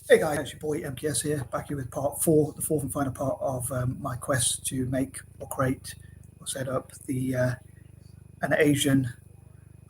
Hey guys, it's your boy MKS here, back here with part 4, the fourth and final part of my quest to make or create or set up an Asian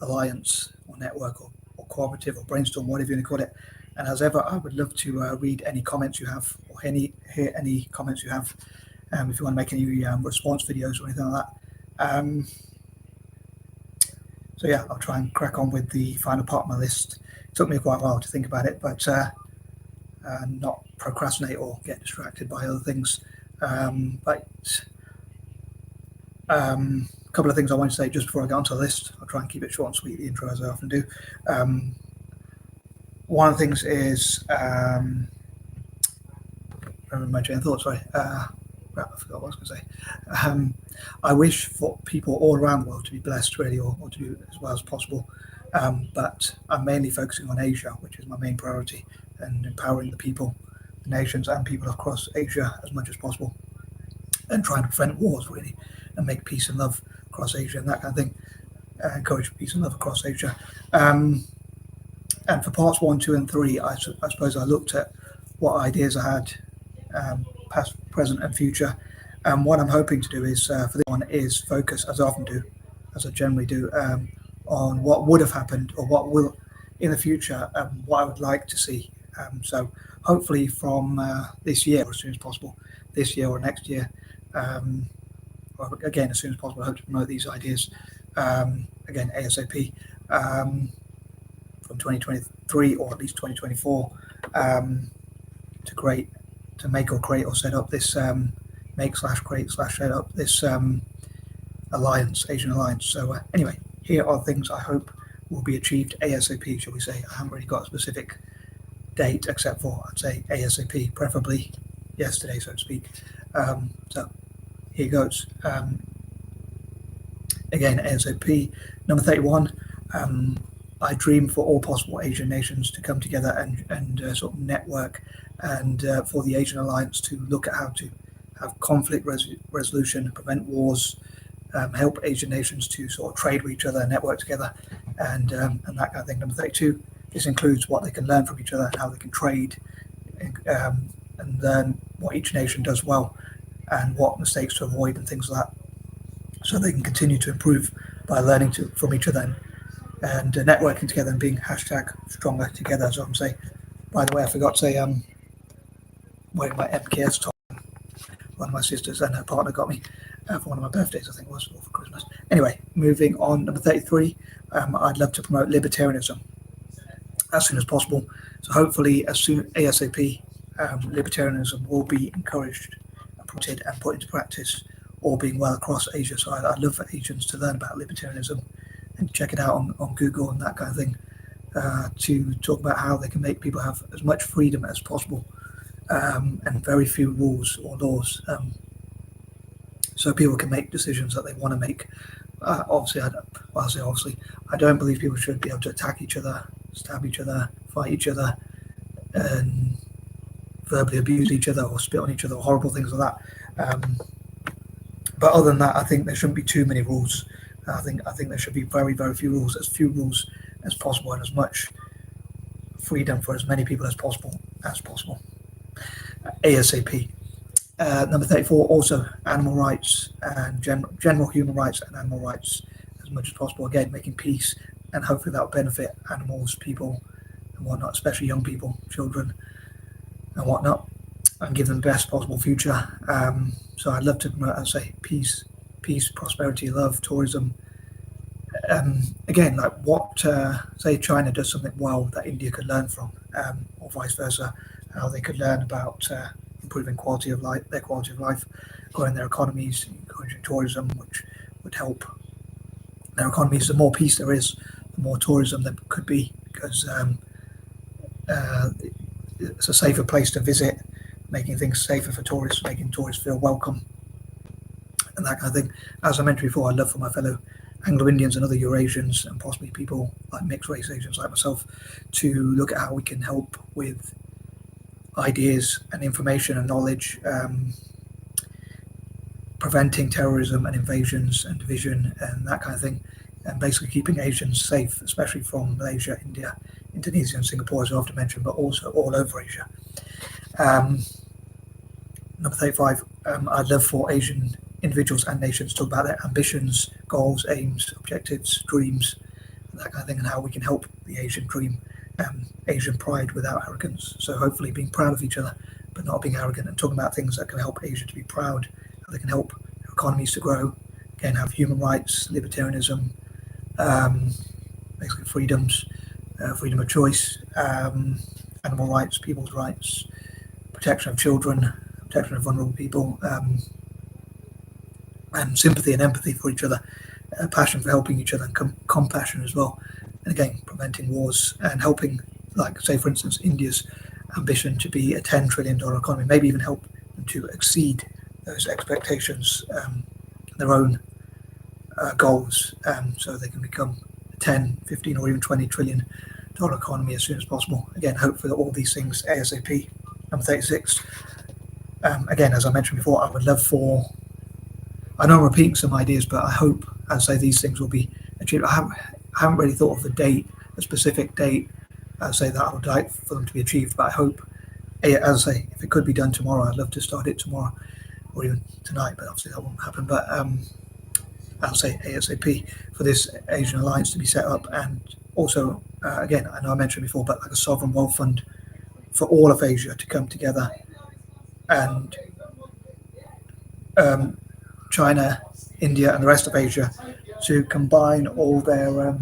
alliance or network or cooperative or brainstorm, whatever you want to call it. And as ever, I would love to read any comments you have or hear any comments you have. If you want to make any response videos or anything like that. So yeah, I'll try and crack on with the final part of my list. It took me quite a while to think about it, but not procrastinate or get distracted by other things. A couple of things I want to say just before I get onto the list. I'll try and keep it short and sweet, the intro, as I often do. One of the things is, remember my train of thought, sorry. I forgot what I was going to say. I wish for people all around the world to be blessed, really, or to do as well as possible. But I'm mainly focusing on Asia, which is my main priority, and empowering the people, the nations, and people across Asia as much as possible, and trying to prevent wars, really, and make peace and love across Asia and that kind of thing. Encourage peace and love across Asia. And for parts 1, 2, and 3, I suppose I looked at what ideas I had, past, present, and future. And what I'm hoping to do is, for this one, is focus, as I often do, as I generally do, on what would have happened or what will in the future, what I would like to see. So hopefully from this year, or as soon as possible, this year or next year, or again, as soon as possible, I hope to promote these ideas, again, ASAP, from 2023 or at least 2024, to make or create or set up this, make/create/set up this alliance, Asian alliance. So anyway, here are things I hope will be achieved ASAP, shall we say. I haven't really got a specific date except for, I'd say, ASAP, preferably yesterday, so to speak. So here goes. Again, ASAP. Number 31, I dream for all possible Asian nations to come together and sort of network, and for the Asian alliance to look at how to have conflict resolution, prevent wars, help Asian nations to sort of trade with each other, network together, and that kind of thing. Number 32, this includes what they can learn from each other, how they can trade, and learn what each nation does well and what mistakes to avoid and things like that, so they can continue to improve by learning from each other and networking together and being #stronger together, as I'm saying. By the way, I forgot to say, wearing my MKS top. One of my sisters and her partner got me for one of my birthdays, I think it was, or for Christmas. Anyway, moving on, number 33, I'd love to promote libertarianism as soon as possible. So hopefully, ASAP, libertarianism will be encouraged, promoted, and put into practice, all being well across Asia. So I'd love for Asians to learn about libertarianism and check it out on Google and that kind of thing, to talk about how they can make people have as much freedom as possible, and very few rules or laws, so people can make decisions that they want to make. Obviously, I don't believe people should be able to attack each other, stab each other, fight each other, and verbally abuse each other or spit on each other, or horrible things like that. But other than that, I think there shouldn't be too many rules. I think there should be very, very few rules, as few rules as possible, and as much freedom for as many people as possible. ASAP. Number 34, also animal rights and general human rights and animal rights as much as possible. Again, making peace, and hopefully that will benefit animals, people, and whatnot, especially young people, children, and whatnot, and give them the best possible future. So I'd love to promote, I'd say, peace, prosperity, love, tourism. Again, like what, say China does something well that India could learn from, or vice versa, how they could learn about improving their quality of life, growing their economies, encouraging tourism, which would help their economies. The more peace there is, the more tourism there could be, because it's a safer place to visit, making things safer for tourists, making tourists feel welcome, and that kind of thing. As I mentioned before, I'd love for my fellow Anglo-Indians and other Eurasians, and possibly people like mixed race Asians like myself, to look at how we can help with ideas and information and knowledge, preventing terrorism and invasions and division and that kind of thing, and basically keeping Asians safe, especially from Malaysia, India, Indonesia, and Singapore, as I often mentioned, but also all over Asia. Number 35, I'd love for Asian individuals and nations to talk about their ambitions, goals, aims, objectives, dreams, that kind of thing, and how we can help the Asian dream, Asian pride without arrogance. So hopefully being proud of each other, but not being arrogant, and talking about things that can help Asia to be proud, how they can help their economies to grow, again, have human rights, libertarianism, basically freedoms, freedom of choice, animal rights, people's rights, protection of children, protection of vulnerable people, and sympathy and empathy for each other, passion for helping each other, and compassion as well. And again, preventing wars and helping, like, say, for instance, India's ambition to be a $10 trillion economy, maybe even help them to exceed those expectations, their own goals, so they can become a 10, 15, or even $20 trillion economy as soon as possible. Again, hope for all these things ASAP. Number 36. Again, as I mentioned before, I would love for, I know I'm repeating some ideas, but I hope, as I say, these things will be achieved. I haven't really thought of a date, a specific date, say that I would like for them to be achieved, but I hope, as I say, if it could be done tomorrow, I'd love to start it tomorrow or even tonight, but obviously that won't happen. But I'll say ASAP for this Asian alliance to be set up, and also, again, I know I mentioned before, but like a sovereign wealth fund for all of Asia to come together, and China, India, and the rest of Asia to combine all their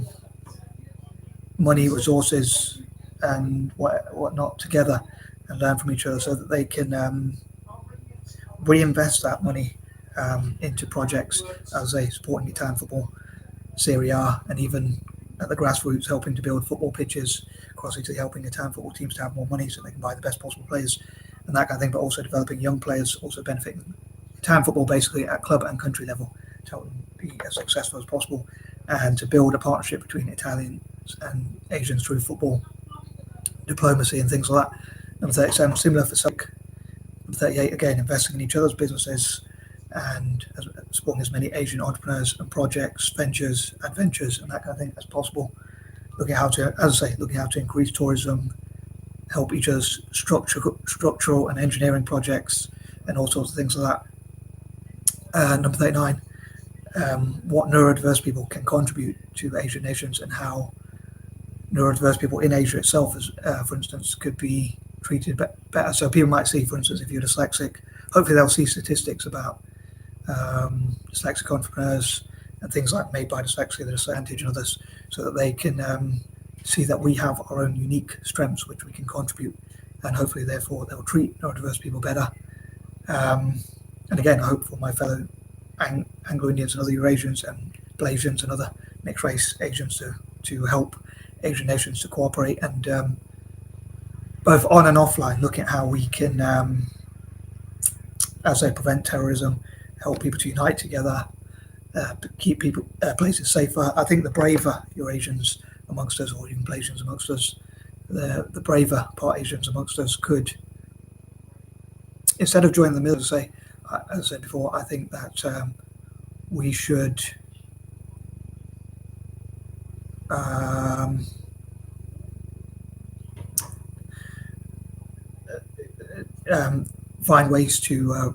money, resources, and whatnot together, and learn from each other, so that they can reinvest that money into projects, as they supporting Italian football, Serie A, and even at the grassroots helping to build football pitches across Italy, helping Italian football teams to have more money so they can buy the best possible players and that kind of thing, but also developing young players, also benefiting Italian football basically at club and country level to help them be as successful as possible, and to build a partnership between Italians and Asians through football diplomacy and things like that. Number 37, similar for SUC. Number 38, again, investing in each other's businesses and supporting as many Asian entrepreneurs and projects, ventures, adventures, and that kind of thing as possible. Looking how to, as I say, looking how to increase tourism, help each other's structural and engineering projects, and all sorts of things like that. Number 39, what neurodiverse people can contribute to Asian nations, and how neurodiverse people in Asia itself, as for instance, could be treated better. So people might see, for instance, if you're dyslexic, hopefully they'll see statistics about dyslexic entrepreneurs and things like Made by Dyslexia, the Disadvantage, and others, so that they can see that we have our own unique strengths which we can contribute, and hopefully therefore they'll treat neurodiverse people better. And again, I hope for my fellow Anglo-Indians and other Eurasians and Blasians and other mixed race Asians to help Asian nations to cooperate, and both on and offline, look at how we can, as I prevent terrorism, help people to unite together, keep people places safer. I think the braver Eurasians amongst us, or even Blasians amongst us, the braver part Asians amongst us could, instead of joining the military, as I said before, I think that we should find ways to,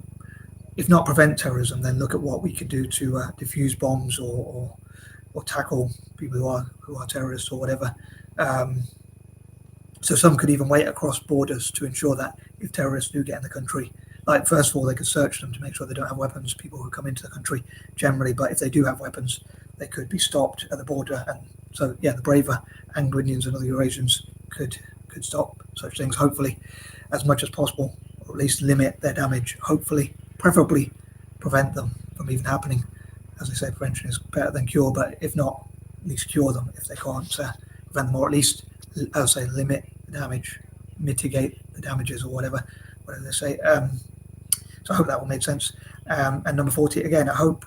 if not prevent terrorism, then look at what we could do to defuse bombs or tackle people who are terrorists or whatever. So some could even wait across borders to ensure that if terrorists do get in the country, like, first of all, they could search them to make sure they don't have weapons, people who come into the country generally, but if they do have weapons, they could be stopped at the border. And so, yeah, the braver Anglo-Indians and other Eurasians could stop such things, hopefully, as much as possible, or at least limit their damage, hopefully, preferably prevent them from even happening. As I say, prevention is better than cure, but if not, at least cure them if they can't prevent them, or at least, as I say, limit the damage, mitigate the damages, or whatever they say. So I hope that will make sense. And number 40, again, I hope,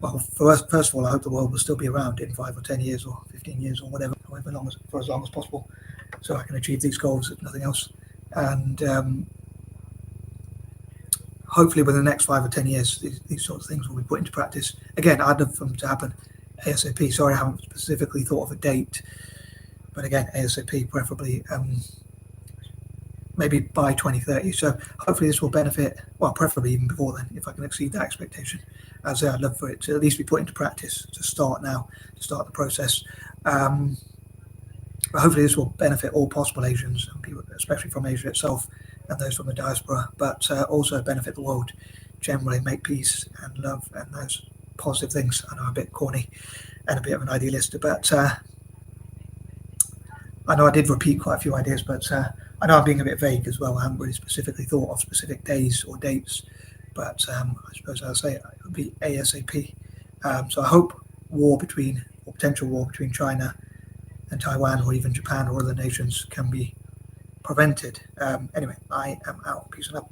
well, first of all, I hope the world will still be around in 5 or 10 years or 15 years or whatever, for as long as possible, so I can achieve these goals, if nothing else. And hopefully within the next 5 or 10 years, these sorts of things will be put into practice. Again, I'd love for them to happen ASAP. Sorry, I haven't specifically thought of a date, but again, ASAP preferably. maybe by 2030. So hopefully this will benefit, well, preferably even before then, if I can exceed that expectation. As I say, I'd love for it to at least be put into practice, to start now, to start the process. But hopefully this will benefit all possible Asians, and people, especially from Asia itself and those from the diaspora, but also benefit the world generally, make peace and love and those positive things. I know I'm a bit corny and a bit of an idealist, but I know I did repeat quite a few ideas, but I know I'm being a bit vague as well. I haven't really specifically thought of specific days or dates, but I suppose I'll say it would be ASAP. So I hope potential war between China and Taiwan, or even Japan or other nations, can be prevented. Anyway, I am out. Peace and love.